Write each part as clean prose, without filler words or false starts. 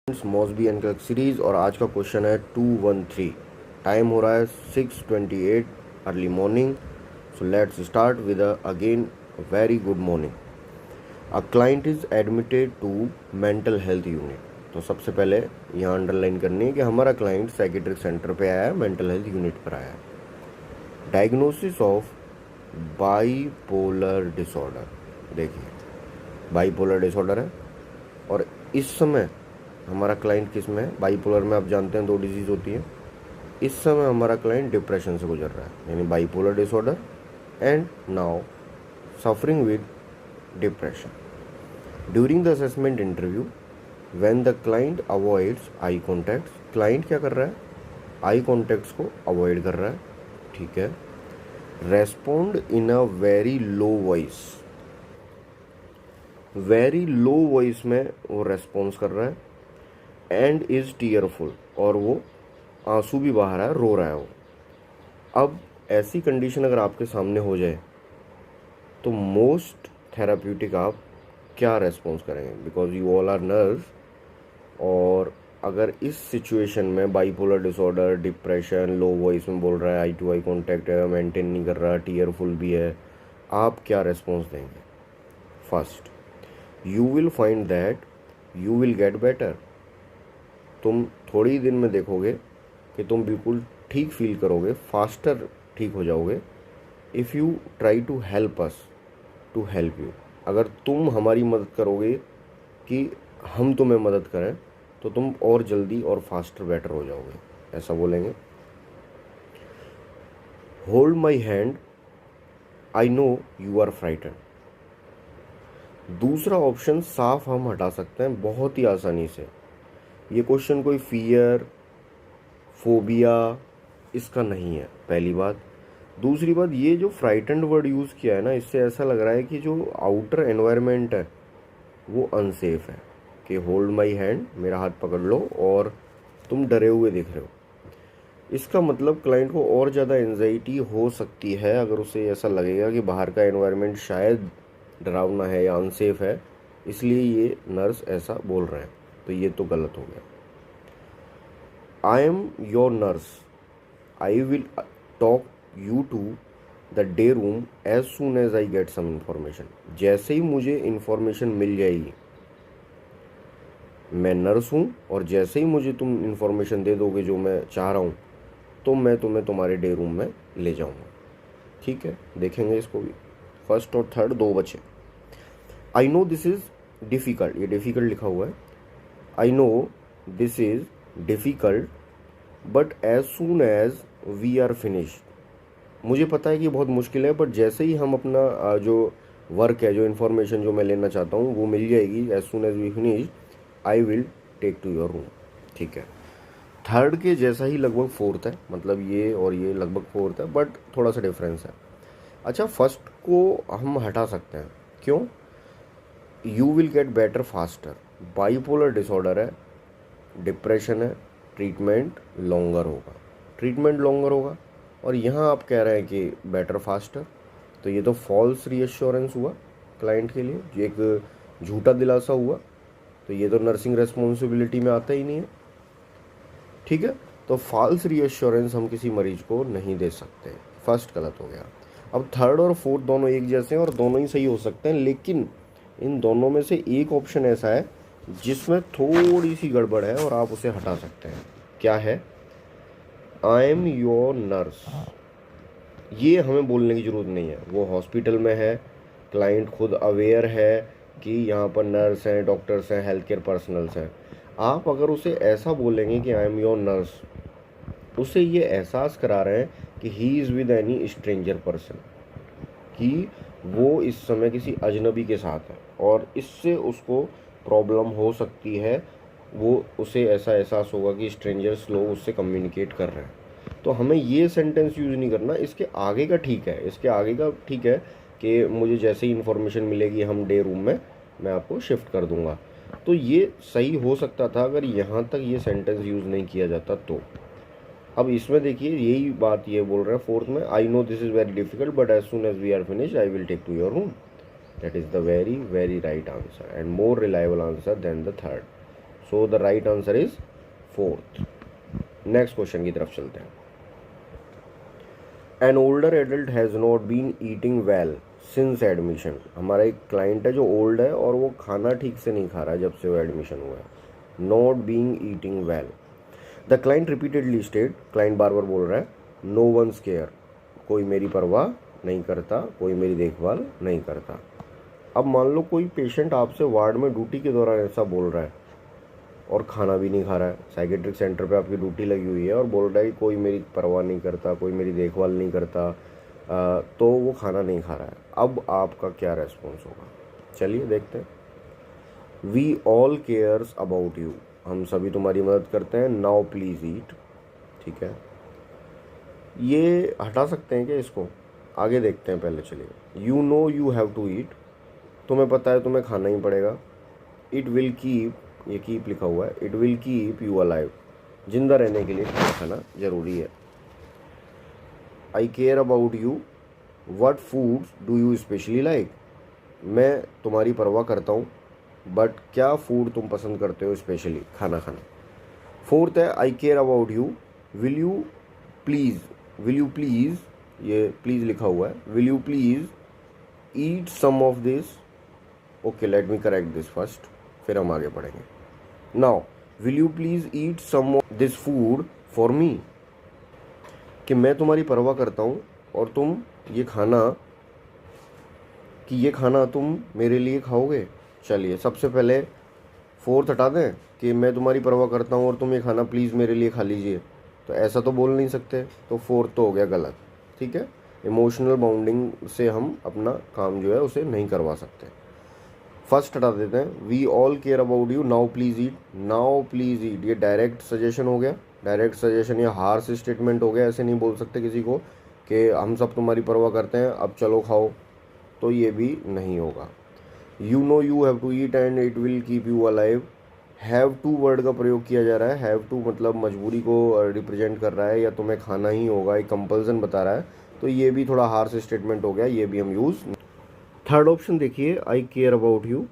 मॉसबी and clerk series और आज का क्वेश्चन है 213। टाइम हो रहा है 6:28 early morning. So let's start with again very good morning. A client is admitted to mental health unit. तो सबसे पहले यहाँ अंडरलाइन करनी है कि हमारा क्लाइंट साइकेट्रिक सेंटर पे आया है, मेंटल हेल्थ यूनिट पर आया है। Diagnosis of bipolar disorder. देखिए बाईपोलर डिसऑर्डर है और इस समय हमारा क्लाइंट किस में है? बाईपोलर में आप जानते हैं दो डिजीज़ होती है। इस समय हमारा क्लाइंट डिप्रेशन से गुजर रहा है, यानी bipolar disorder and now suffering with depression. During the assessment interview when the client avoids I contacts, client क्या कर रहा है? आई कॉन्टैक्ट्स को अवॉइड कर रहा है, ठीक है। Respond in a very low voice, very low voice में वो रेस्पॉन्स कर रहा है। एंड इज़ टीयरफुल, और वो आंसू भी बहा रहा है, रो रहा है वो। अब ऐसी कंडीशन अगर आपके सामने हो जाए तो मोस्ट थेराप्यूटिक आप क्या रेस्पॉन्स करेंगे? Because you all are nurse. और अगर इस सिचुएशन में bipolar disorder, depression, low voice में बोल रहा है, eye to eye contact maintain नहीं कर रहा, टीयरफुल भी है, आप क्या रेस्पॉन्स देंगे? First, you will find that you will get better. तुम थोड़ी ही दिन में देखोगे कि तुम बिल्कुल ठीक फील करोगे, फास्टर ठीक हो जाओगे। If you try to help us to help you, अगर तुम हमारी मदद करोगे कि हम तुम्हें मदद करें तो तुम और जल्दी और फास्टर बेटर हो जाओगे, ऐसा बोलेंगे। Hold my hand, I know you are frighten. दूसरा ऑप्शन साफ हम हटा सकते हैं बहुत ही आसानी से। ये क्वेश्चन कोई फियर, फोबिया इसका नहीं है, पहली बात। दूसरी बात, ये जो फ्राइटेंड वर्ड यूज़ किया है ना, इससे ऐसा लग रहा है कि जो आउटर एनवायरनमेंट है वो अनसेफ है। कि होल्ड माई हैंड, मेरा हाथ पकड़ लो और तुम डरे हुए दिख रहे हो। इसका मतलब क्लाइंट को और ज़्यादा एंजाइटी हो सकती है अगर उसे ऐसा लगेगा कि बाहर का एनवायरनमेंट शायद डरावना है या अनसेफ है, इसलिए ये नर्स ऐसा बोल रहे हैं। तो ये तो गलत हो गया। I am your nurse, I will talk you to the day room as soon as I get some information. जैसे ही मुझे इंफॉर्मेशन मिल जाएगी, मैं नर्स हूँ और जैसे ही मुझे तुम इंफॉर्मेशन दे दोगे जो मैं चाह रहा हूँ, तो मैं तुम्हें तुम्हारे डे रूम में ले जाऊँगा, ठीक है। देखेंगे इसको भी। फर्स्ट और थर्ड दो बचे। I know this is difficult, ये डिफ़िकल्ट लिखा हुआ है। I know this is difficult but as soon as we are finished. मुझे पता है कि बहुत मुश्किल है, बट जैसे ही हम अपना जो वर्क है, जो इन्फॉर्मेशन जो मैं लेना चाहता हूँ वो मिल जाएगी, as soon as we finish I will take to your room, ठीक है। थर्ड के जैसा ही लगभग फोर्थ है, मतलब ये और ये लगभग फोर्थ है, बट थोड़ा सा डिफरेंस है। अच्छा, फर्स्ट को हम हटा सकते हैं, क्यों? You will get better faster, bipolar disorder है, डिप्रेशन है, ट्रीटमेंट लॉन्गर होगा, ट्रीटमेंट लॉन्गर होगा। और यहाँ आप कह रहे हैं कि बेटर फास्टर, तो ये तो फॉल्स रीअश्योरेंस हुआ क्लाइंट के लिए, जो एक झूठा दिलासा हुआ। तो ये तो नर्सिंग रेस्पॉन्सिबिलिटी में आता ही नहीं है, ठीक है। तो फॉल्स रीअश्योरेंस हम किसी मरीज को नहीं दे सकते, फर्स्ट गलत हो गया। अब थर्ड और फोर्थ दोनों एक जैसे हैं और दोनों ही सही हो सकते हैं, लेकिन इन दोनों में से एक ऑप्शन ऐसा है जिसमें थोड़ी सी गड़बड़ है और आप उसे हटा सकते हैं। क्या है? आई एम योर नर्स। ये हमें बोलने की ज़रूरत नहीं है, वो हॉस्पिटल में है, क्लाइंट खुद अवेयर है कि यहाँ पर नर्स हैं, डॉक्टर्स हैं, हेल्थ केयर पर्सनल्स हैं। आप अगर उसे ऐसा बोलेंगे कि आई एम योर नर्स, उसे ये एहसास करा रहे हैं कि he is with any stranger person, कि वो इस समय किसी अजनबी के साथ है और इससे उसको प्रॉब्लम हो सकती है। वो उसे ऐसा एहसास होगा कि स्ट्रेंजर्स लोग उससे कम्युनिकेट कर रहे हैं। तो हमें ये सेंटेंस यूज़ नहीं करना। इसके आगे का ठीक है, इसके आगे का ठीक है कि मुझे जैसे ही इन्फॉर्मेशन मिलेगी हम डे रूम में मैं आपको शिफ्ट कर दूंगा। तो ये सही हो सकता था अगर यहाँ तक ये सेंटेंस यूज़ नहीं किया जाता तो। अब इसमें देखिए यही बात ये बोल रहे हैं फोर्थ में, I know this is very difficult but as soon as we are finish I will take to your room. That is the very very right answer and more reliable answer than the third. So the right answer is 4th। Next question की तरफ चलते हैं। An older adult has not been eating well since admission. हमारा एक client है जो old है और वो खाना ठीक से नहीं खा रहा है जब से वो एडमिशन हुआ है। Not being eating well. The client repeatedly state, client बार बार बोल रहा है, नो वंस केयर, कोई मेरी परवाह नहीं करता, कोई मेरी देखभाल नहीं करता। अब मान लो कोई पेशेंट आपसे वार्ड में ड्यूटी के दौरान ऐसा बोल रहा है और खाना भी नहीं खा रहा है, साइकेट्रिक सेंटर पे आपकी ड्यूटी लगी हुई है और बोल रहा है कि कोई मेरी परवाह नहीं करता, कोई मेरी देखभाल नहीं करता, तो वो खाना नहीं खा रहा है। अब आपका क्या रेस्पॉन्स होगा? चलिए देखते हैं। We all cares about you, हम सभी तुम्हारी मदद करते हैं, नाउ प्लीज़ ईट। ठीक है, ये हटा सकते हैं क्या इसको? आगे देखते हैं पहले। चलिए, you know you have to eat, तुम्हें पता है तुम्हें खाना ही पड़ेगा। इट विल कीप, ये कीप लिखा हुआ है, it will keep you alive, जिंदा रहने के लिए खाना खाना जरूरी है। I care about you, what foods do you specially like, मैं तुम्हारी परवाह करता हूँ बट क्या फूड तुम पसंद करते हो स्पेशली खाना खाना। 4th है, I care about you, will you please, will you please, ये प्लीज़ लिखा हुआ है, will you please eat some of this. Okay, let me correct this first, फिर हम आगे बढ़ेंगे। Now will you please eat some of this food for me, कि मैं तुम्हारी परवाह करता हूँ और तुम ये खाना, कि ये खाना तुम मेरे लिए खाओगे। चलिए, सबसे पहले 4th हटा दें कि मैं तुम्हारी परवाह करता हूँ और तुम ये खाना प्लीज़ मेरे लिए खा लीजिए, तो ऐसा तो बोल नहीं सकते, तो 4th तो हो गया गलत। ठीक है, इमोशनल बाउंडिंग से हम अपना काम जो है उसे नहीं करवा सकते। फर्स्ट हटा देते हैं, we all care about you, now please eat. Now please eat ये डायरेक्ट सजेशन हो गया, डायरेक्ट सजेशन या हार्श स्टेटमेंट हो गया। ऐसे नहीं बोल सकते किसी को कि हम सब तुम्हारी परवाह करते हैं, अब चलो खाओ, तो ये भी नहीं होगा। You know you have to eat and it will keep you alive, have to word का प्रयोग किया जा रहा है। हैव टू मतलब मजबूरी को रिप्रेजेंट कर रहा है या तुम्हें खाना ही होगा, एक कंपल्सन बता रहा है, तो ये भी थोड़ा हार्श स्टेटमेंट हो गया, ये भी हम यूज़। 3rd ऑप्शन देखिए, आई केयर अबाउट यू,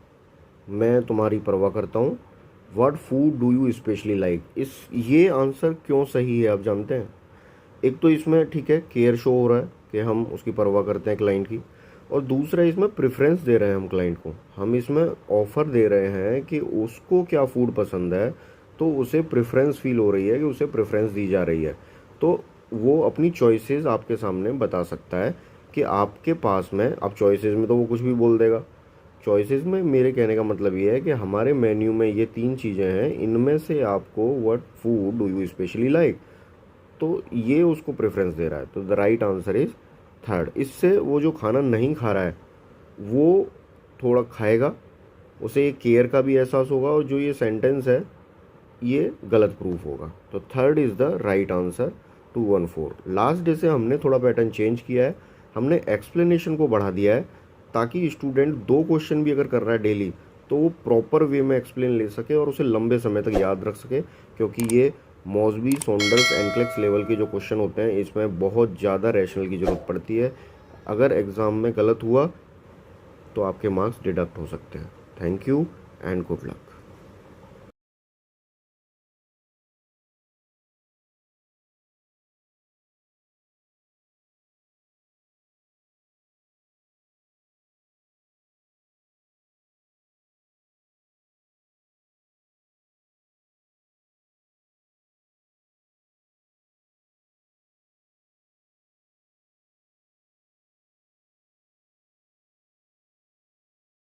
मैं तुम्हारी परवाह करता हूँ, what food do you specially like. ये आंसर क्यों सही है आप जानते हैं? एक तो इसमें ठीक है केयर शो हो रहा है कि हम उसकी परवाह करते हैं क्लाइंट की, और दूसरा इसमें प्रेफरेंस दे रहे हैं हम क्लाइंट को, हम इसमें ऑफ़र दे रहे हैं कि उसको क्या फूड पसंद है, तो उसे प्रेफरेंस फील हो रही है कि उसे प्रेफरेंस दी जा रही है, तो वो अपनी चॉइसेस आपके सामने बता सकता है कि आपके पास में। अब चॉइसेस में तो वो कुछ भी बोल देगा, चॉइसेस में मेरे कहने का मतलब ये है कि हमारे मेन्यू में ये 3 चीज़ें हैं, इनमें से आपको what food do you specially like, तो ये उसको प्रेफरेंस दे रहा है, तो the right answer is 3rd। इससे वो जो खाना नहीं खा रहा है वो थोड़ा खाएगा, उसे केयर का भी एहसास होगा, और जो ये सेंटेंस है ये गलत प्रूफ होगा, तो 3rd is the right answer 214। Last day से हमने थोड़ा पैटर्न चेंज किया है, हमने एक्सप्लेनेशन को बढ़ा दिया है ताकि स्टूडेंट 2 क्वेश्चन भी अगर कर रहा है डेली तो वो प्रॉपर वे में एक्सप्लेन ले सके और उसे लंबे समय तक याद रख सके, क्योंकि ये मॉस्बी, सॉन्डर्स, एनक्लेक्स लेवल के जो क्वेश्चन होते हैं इसमें बहुत ज़्यादा रैशनल की ज़रूरत पड़ती है। अगर एग्ज़ाम में गलत हुआ तो आपके मार्क्स डिडक्ट हो सकते हैं। Thank you and good luck.